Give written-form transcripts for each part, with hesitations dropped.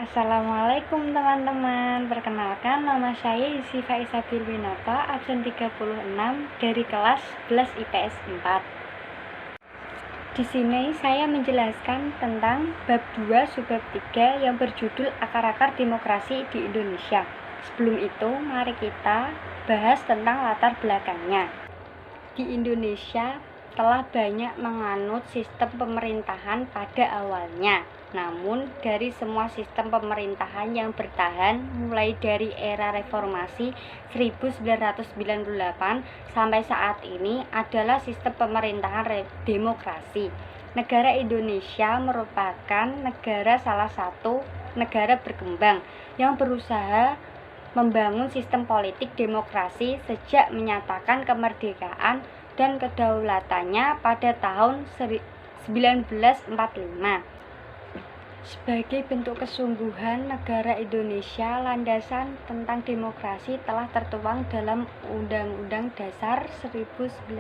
Assalamualaikum teman-teman. Perkenalkan, nama saya Yusifa Isabir Winata, absen 36 dari kelas 11 IPS 4. Di sini saya menjelaskan tentang bab 2 subbab 3 yang berjudul Akar-akar Demokrasi di Indonesia. Sebelum itu, mari kita bahas tentang latar belakangnya. Di Indonesia telah banyak menganut sistem pemerintahan pada awalnya. Namun, dari semua sistem pemerintahan yang bertahan mulai dari era reformasi 1998 sampai saat ini adalah sistem pemerintahan demokrasi. Negara Indonesia merupakan salah satu negara berkembang yang berusaha membangun sistem politik demokrasi sejak menyatakan kemerdekaan dan kedaulatannya pada tahun 1945. Sebagai bentuk kesungguhan negara Indonesia, landasan tentang demokrasi telah tertuang dalam Undang-Undang Dasar 1945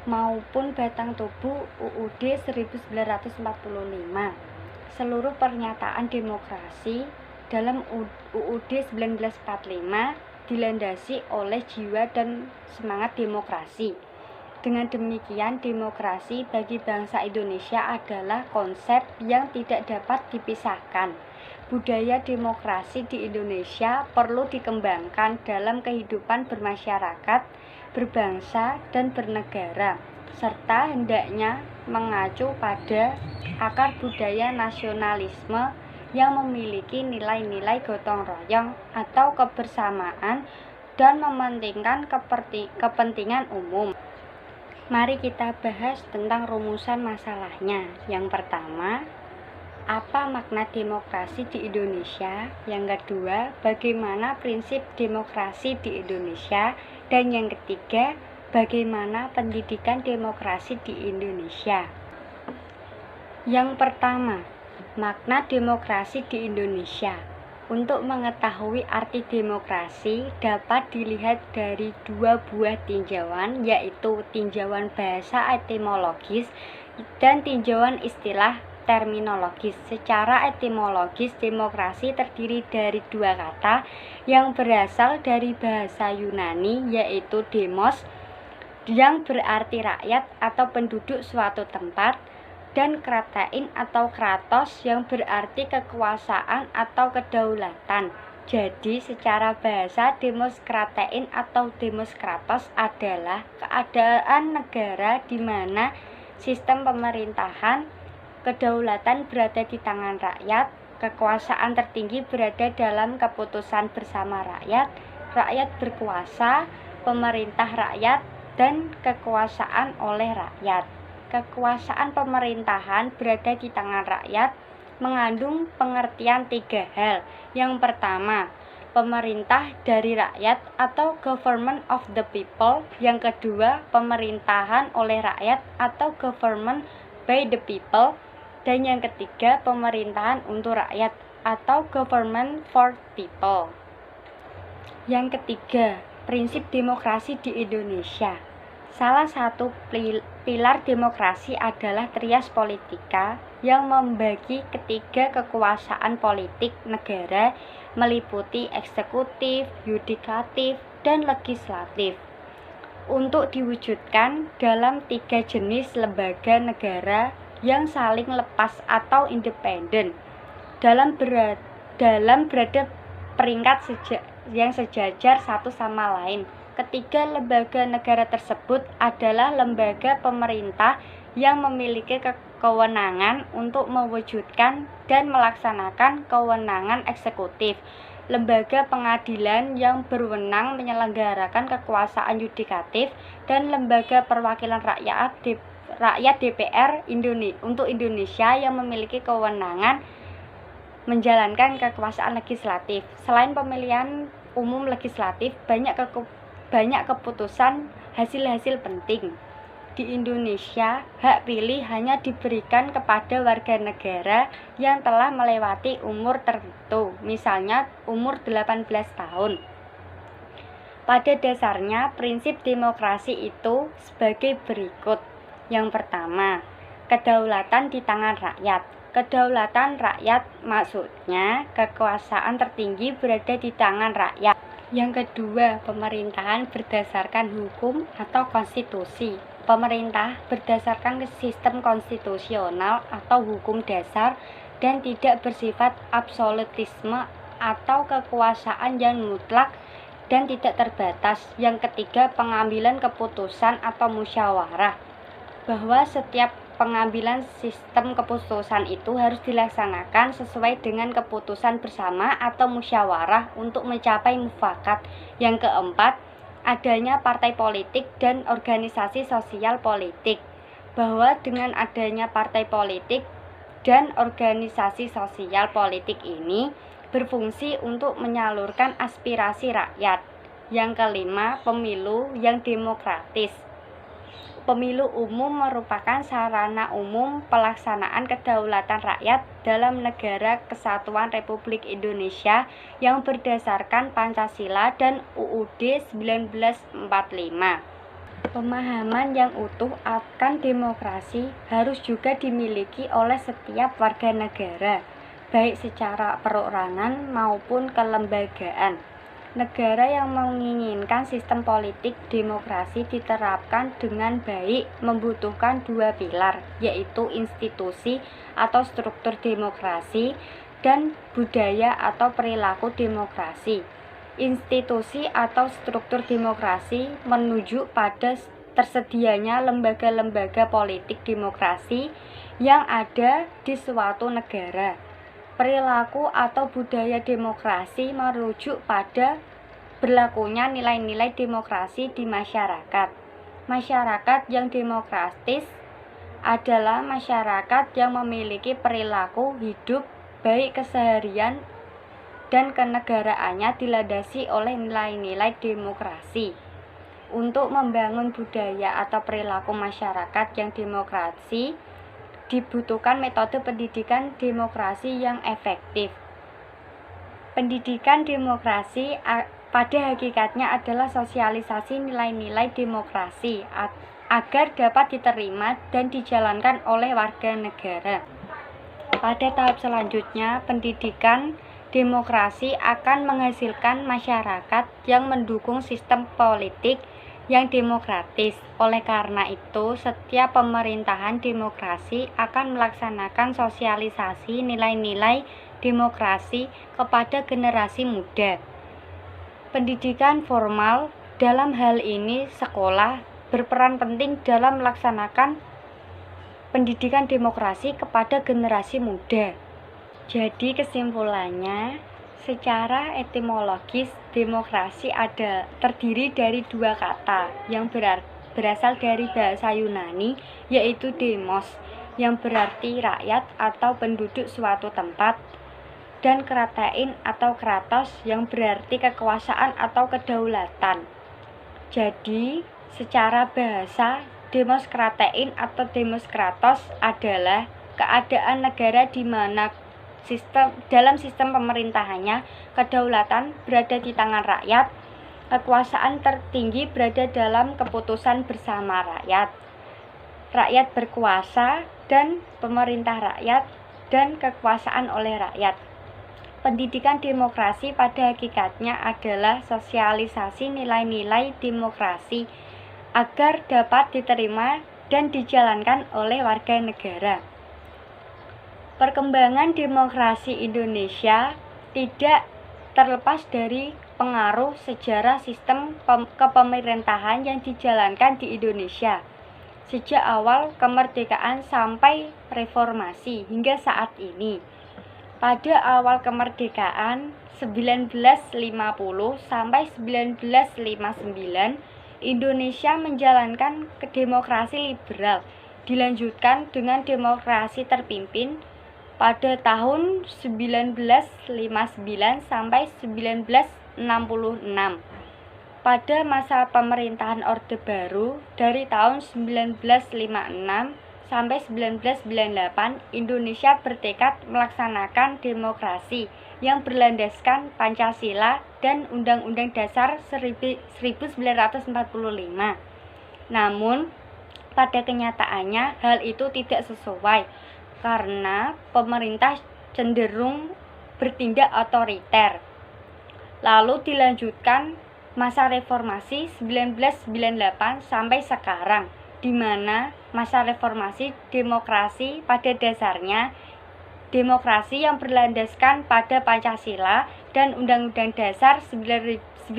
maupun Batang Tubuh UUD 1945. Seluruh pernyataan demokrasi dalam UUD 1945 dilandasi oleh jiwa dan semangat demokrasi. Dengan demikian, demokrasi bagi bangsa Indonesia adalah konsep yang tidak dapat dipisahkan. Budaya demokrasi di Indonesia perlu dikembangkan dalam kehidupan bermasyarakat, berbangsa, dan bernegara, serta hendaknya mengacu pada akar budaya nasionalisme yang memiliki nilai-nilai gotong royong atau kebersamaan dan mementingkan kepentingan umum. Mari kita bahas tentang rumusan masalahnya. Yang pertama, apa makna demokrasi di Indonesia? Yang kedua, bagaimana prinsip demokrasi di Indonesia? Dan yang ketiga, bagaimana pendidikan demokrasi di Indonesia? Yang pertama, makna demokrasi di Indonesia. Untuk mengetahui arti demokrasi dapat dilihat dari dua buah tinjauan, yaitu tinjauan bahasa etimologis dan tinjauan istilah terminologis. Secara etimologis, demokrasi terdiri dari dua kata yang berasal dari bahasa Yunani, yaitu demos yang berarti rakyat atau penduduk suatu tempat, dan kratein atau kratos yang berarti kekuasaan atau kedaulatan. Jadi secara bahasa, demos kratein atau demos kratos adalah keadaan negara di mana sistem pemerintahan, kedaulatan berada di tangan rakyat, kekuasaan tertinggi berada dalam keputusan bersama rakyat, rakyat berkuasa, pemerintah rakyat, dan kekuasaan oleh rakyat. Kekuasaan pemerintahan berada di tangan rakyat mengandung pengertian tiga hal. Yang pertama, pemerintah dari rakyat atau government of the people. Yang kedua, pemerintahan oleh rakyat atau government by the people. Dan yang ketiga, pemerintahan untuk rakyat atau government for people. Yang ketiga, prinsip demokrasi di Indonesia. Salah satu pilar demokrasi adalah trias politika yang membagi ketiga kekuasaan politik negara meliputi eksekutif, yudikatif, dan legislatif. Untuk diwujudkan dalam tiga jenis lembaga negara yang saling lepas atau independen dalam berada peringkat yang sejajar satu sama lain. Ketiga lembaga negara tersebut adalah lembaga pemerintah yang memiliki kewenangan untuk mewujudkan dan melaksanakan kewenangan eksekutif, lembaga pengadilan yang berwenang menyelenggarakan kekuasaan yudikatif, dan lembaga perwakilan rakyat DPR untuk Indonesia yang memiliki kewenangan menjalankan kekuasaan legislatif. Selain pemilihan umum legislatif, banyak keputusan hasil-hasil penting. Di Indonesia, hak pilih hanya diberikan kepada warga negara yang telah melewati umur tertentu, misalnya umur 18 tahun. Pada dasarnya, prinsip demokrasi itu sebagai berikut. Yang pertama, kedaulatan di tangan rakyat. Kedaulatan rakyat maksudnya kekuasaan tertinggi berada di tangan rakyat. Yang kedua, pemerintahan berdasarkan hukum atau konstitusi. Pemerintah berdasarkan sistem konstitusional atau hukum dasar dan tidak bersifat absolutisme atau kekuasaan yang mutlak dan tidak terbatas. Yang ketiga, pengambilan keputusan atau musyawarah, bahwa setiap pengambilan sistem keputusan itu harus dilaksanakan sesuai dengan keputusan bersama atau musyawarah untuk mencapai mufakat. Yang keempat, adanya partai politik dan organisasi sosial politik, bahwa dengan adanya partai politik dan organisasi sosial politik ini berfungsi untuk menyalurkan aspirasi rakyat. Yang kelima, pemilu yang demokratis. Pemilu umum merupakan sarana umum pelaksanaan kedaulatan rakyat dalam Negara Kesatuan Republik Indonesia yang berdasarkan Pancasila dan UUD 1945. Pemahaman yang utuh akan demokrasi harus juga dimiliki oleh setiap warga negara, baik secara perorangan maupun kelembagaan. Negara yang menginginkan sistem politik demokrasi diterapkan dengan baik membutuhkan dua pilar, yaitu institusi atau struktur demokrasi dan budaya atau perilaku demokrasi. Institusi atau struktur demokrasi menuju pada tersedianya lembaga-lembaga politik demokrasi yang ada di suatu negara. Perilaku atau budaya demokrasi merujuk pada berlakunya nilai-nilai demokrasi di masyarakat. Masyarakat yang demokratis adalah masyarakat yang memiliki perilaku hidup baik keseharian dan kenegaraannya dilandasi oleh nilai-nilai demokrasi. Untuk membangun budaya atau perilaku masyarakat yang demokrasi, dibutuhkan metode pendidikan demokrasi yang efektif. Pendidikan demokrasi pada hakikatnya adalah sosialisasi nilai-nilai demokrasi agar dapat diterima dan dijalankan oleh warga negara. Pada tahap selanjutnya, pendidikan demokrasi akan menghasilkan masyarakat yang mendukung sistem politik yang demokratis. Oleh karena itu, setiap pemerintahan demokrasi akan melaksanakan sosialisasi nilai-nilai demokrasi kepada generasi muda. Pendidikan formal, dalam hal ini sekolah, berperan penting dalam melaksanakan pendidikan demokrasi kepada generasi muda. Jadi kesimpulannya, secara etimologis, demokrasi terdiri dari dua kata yang berasal dari bahasa Yunani, yaitu demos, yang berarti rakyat atau penduduk suatu tempat, dan kratein atau kratos, yang berarti kekuasaan atau kedaulatan. Jadi, secara bahasa, demos kratein atau demos kratos adalah keadaan negara di mana dalam sistem pemerintahannya, kedaulatan berada di tangan rakyat, kekuasaan tertinggi berada dalam keputusan bersama rakyat. Rakyat berkuasa dan pemerintah rakyat dan kekuasaan oleh rakyat. Pendidikan demokrasi pada hakikatnya adalah sosialisasi nilai-nilai demokrasi agar dapat diterima dan dijalankan oleh warga negara. Perkembangan demokrasi Indonesia tidak terlepas dari pengaruh sejarah sistem kepemerintahan yang dijalankan di Indonesia sejak awal kemerdekaan sampai reformasi hingga saat ini. Pada awal kemerdekaan 1950 sampai 1959, Indonesia menjalankan demokrasi liberal, dilanjutkan dengan demokrasi terpimpin pada tahun 1959 sampai 1966. Pada masa pemerintahan Orde Baru dari tahun 1956 sampai 1998, Indonesia bertekad melaksanakan demokrasi yang berlandaskan Pancasila dan Undang-Undang Dasar 1945. Namun, pada kenyataannya hal itu tidak sesuai karena pemerintah cenderung bertindak otoriter. Lalu dilanjutkan masa reformasi 1998 sampai sekarang, di mana masa reformasi demokrasi pada dasarnya demokrasi yang berlandaskan pada Pancasila dan Undang-Undang Dasar 1945.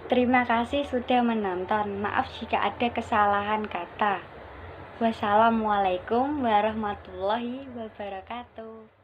Terima kasih sudah menonton. Maaf jika ada kesalahan kata. Wassalamualaikum warahmatullahi wabarakatuh.